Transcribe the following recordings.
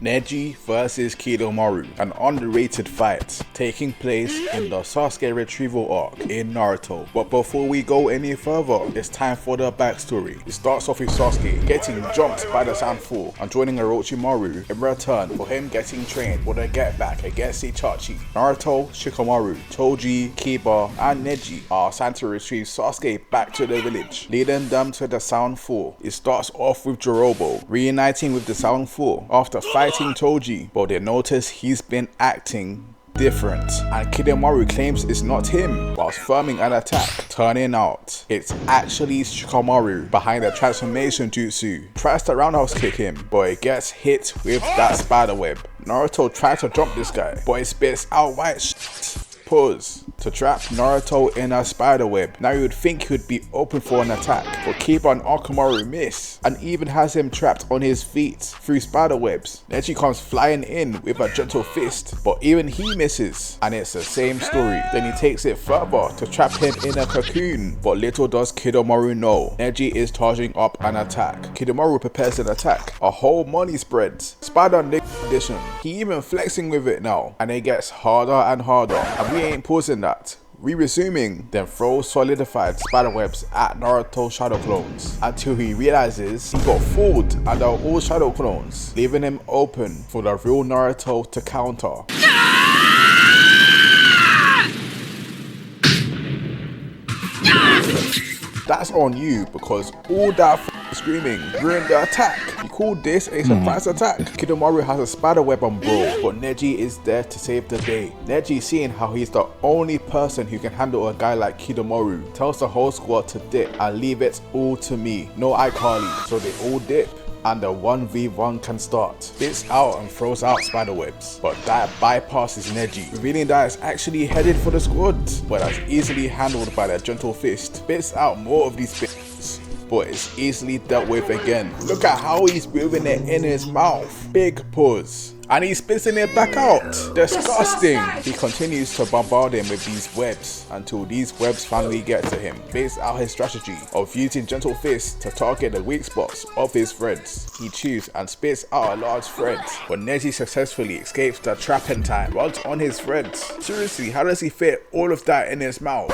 Neji vs Kidomaru, an underrated fight taking place in the SASUKE Retrieval Arc in Naruto. But before we go any further, it's time for the backstory. It starts off with Sasuke getting jumped by the Sandfall and joining Orochimaru in return for him getting trained for the get back against Itachi. Naruto, Shikamaru, Choji, Kiba, and Neji are sent to retrieve Sasuke back to the village, leading them to the Sandfall. It starts off with Jirobo reuniting with the Sandfall after fighting Choji, but they notice he's been acting different, and Kidomaru claims it's not him whilst firming an attack. Turning out, it's actually Shikamaru behind the transformation jutsu. Tries to roundhouse kick him, but it gets hit with that spider web. Naruto tries to jump this guy, but it spits out white shit. Pause. To trap Naruto in a spider web. Now you would think he would be open for an attack, but Kiba and Akamaru miss, and even has him trapped on his feet through spider webs. Neji comes flying in with a gentle fist, but even he misses, and it's the same story. Then he takes it further to trap him in a cocoon, but little does Kidomaru know, Neji is charging up an attack. Kidomaru prepares an attack. A whole money spreads. Spider nigga edition. He even flexing with it now, and it gets harder and harder, and we ain't pausing that. We resuming, then throws solidified spiderwebs at Naruto's shadow clones until he realizes he got fooled and they're all shadow clones, leaving him open for the real Naruto to counter. That's on you, because all that screaming ruined the attack. You call this a surprise attack? Kidomaru has a spider web on bro, but Neji is there to save the day. Neji, seeing how he's the only person who can handle a guy like Kidomaru, tells the whole squad to dip and leave it all to me. No iCarly, so they all dip, and the 1v1 can start. Spits out and throws out spider webs, but that bypasses Neji, revealing that it's actually headed for the squad, but that's easily handled by their gentle fist. Spits out more of these spits, but it's easily dealt with again. Look at how he's breathing it in his mouth. Big pause. And he's spitting it back out. Disgusting. He continues to bombard him with these webs until these webs finally get to him. Spits out his strategy of using gentle fists to target the weak spots of his friends. He chews and spits out a large thread, but Neji successfully escapes the trap in time, runs on his threads. Seriously, how does he fit all of that in his mouth?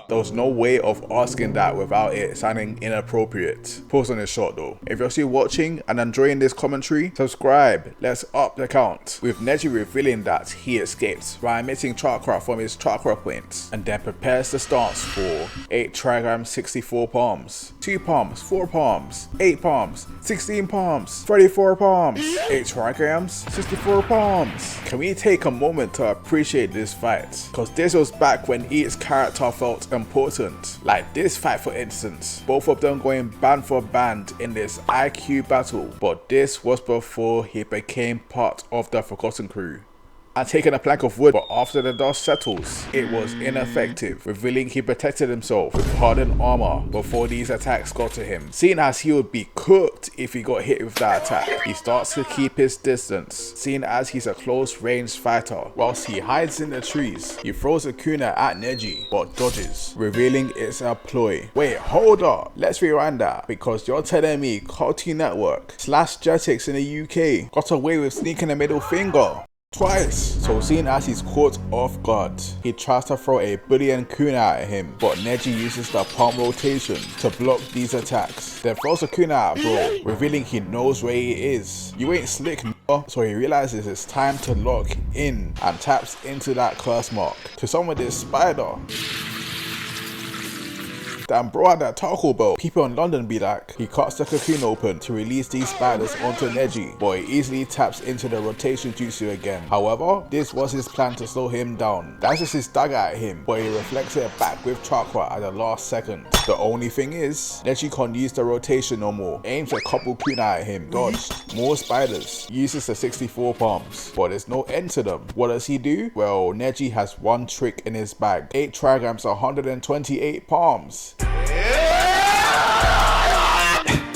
There was no way of asking that without it sounding inappropriate. Pause on this shot though. If you're still watching and enjoying this commentary, subscribe. Let's up the count. With Neji revealing that he escaped by emitting chakra from his chakra points, and then prepares the stance for 8 trigrams, 64 palms, 2 palms, 4 palms, 8 palms, 16 palms, 34 palms, 8 trigrams, 64 palms. Can we take a moment to appreciate this fight? Cause this was back when each character felt important. Like this fight for instance, both of them going band for band in this IQ battle, but this was before he became part of the Forgotten Crew and taking a plank of wood, but after the dust settles, it was ineffective, revealing he protected himself with hardened armor before these attacks got to him. Seeing as he would be cooked if he got hit with that attack, he starts to keep his distance, seeing as he's a close range fighter. Whilst he hides in the trees, he throws a kunai at Neji, but dodges, revealing it's a ploy. Wait, hold up, let's rewind that, because you're telling me Cartoon Network / Jetix in the UK got away with sneaking a middle finger twice. So seeing as he's caught off guard, he tries to throw a billion kunai at him, but Neji uses the palm rotation to block these attacks, then throws a kunai at bro, revealing he knows where he is. You ain't slick, no. So he realizes it's time to lock in and taps into that curse mark to summon this spider. Damn bro had that Taco Bell. People in London be like, he cuts the cocoon open to release these spiders onto Neji, but he easily taps into the rotation jutsu again. However, this was his plan to slow him down. Dashes his dagger at him, but he reflects it back with chakra at the last second. The only thing is, Neji can't use the rotation no more. Aims a couple kunai at him, dodged. More spiders. Uses the 64 palms, but there's no end to them. What does he do? Well, Neji has one trick in his bag. 8 trigrams, 128 palms.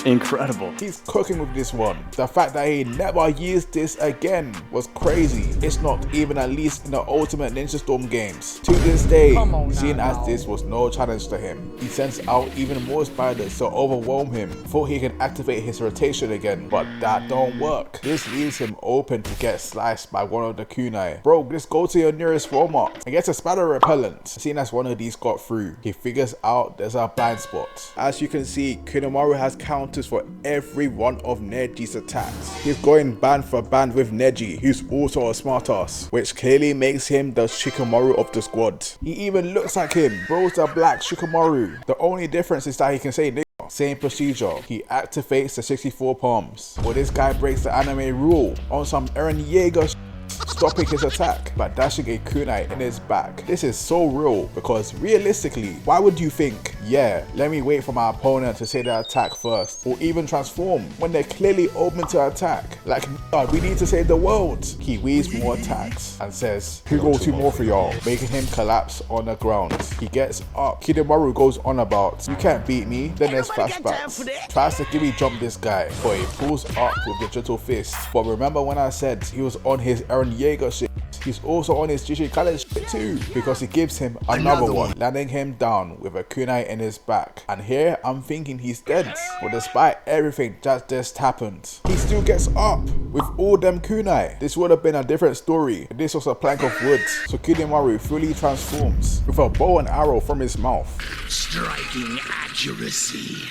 incredible. He's cooking with this one. The fact that he never used this again was crazy. It's not even at least in the Ultimate Ninja Storm games. To this day, seeing as this was no challenge to him, he sends out even more spiders to overwhelm him before he can activate his rotation again, but that don't work. This leaves him open to get sliced by one of the kunai. Bro, just go to your nearest Walmart and get a spider repellent. Seeing as one of these got through, he figures out there's a blind spot. As you can see, Kidomaru has counters for every one of Neji's attacks. He's going band for band with Neji, who's also a smartass, which clearly makes him the Shikamaru of the squad. He even looks like him. Bro's the black Shikamaru. The only difference is that he can say nigga. Same procedure. He activates the 64 palms. But this guy breaks the anime rule on some Eren Yeager stopping his attack by dashing a kunai in his back. This is so real because realistically, why would you think, yeah, let me wait for my opponent to say their attack first or even transform when they're clearly open to attack? Like, God, we need to save the world. He weaves more attacks and says, here go two more for y'all, making him collapse on the ground. He gets up. Kidomaru goes on about, you can't beat me. Then there's flashbacks. Tries to gibby jump this guy, but he pulls up with the gentle fist. But remember when I said he was on his Eren Yeager shit? He's also on his Gigi Khaled shit too, because he gives him another one, landing him down with a kunai in his back. And here I'm thinking he's dead, but despite everything that just happened, he still gets up with all them kunai. This would have been a different story if this was a plank of wood. So Kidomaru fully transforms with a bow and arrow from his mouth. Striking accuracy.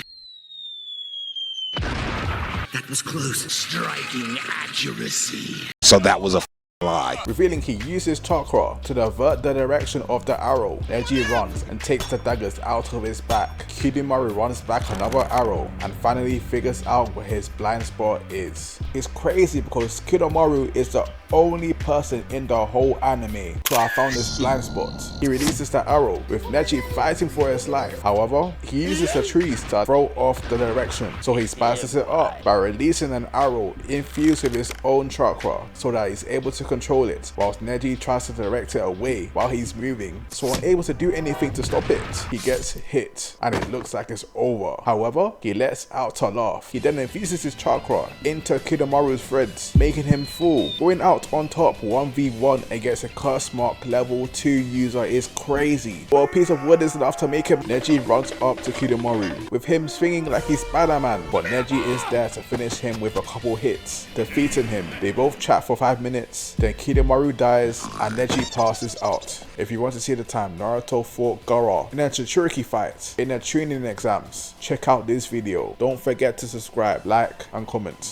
That was close. Striking accuracy. So that was a lie. Revealing he uses chakra to divert the direction of the arrow. Neji runs and takes the daggers out of his back. Kidomaru runs back another arrow and finally figures out where his blind spot is. It's crazy because Kidomaru is the only person in the whole anime to have found this blind spot. He releases the arrow with Neji fighting for his life. However, he uses the trees to throw off the direction, so he spices it up by releasing an arrow infused with his own chakra so that he's able to control it, whilst Neji tries to direct it away while he's moving, so unable to do anything to stop it. He gets hit and it looks like it's over. However, he lets out a laugh. He then infuses his chakra into Kidomaru's threads, making him fall. Going out on top 1v1 against a curse mark level 2 user is crazy. But a piece of wood is enough to make him. Neji runs up to Kidomaru with him swinging like he's Spider-Man, but Neji is there to finish him with a couple hits, defeating him. They both chat for 5 minutes, then Kidomaru dies and Neji passes out. If you want to see the time Naruto fought Gaara in a Tsuchuriki fight in the training exams, check out this video. Don't forget to subscribe, like and comment.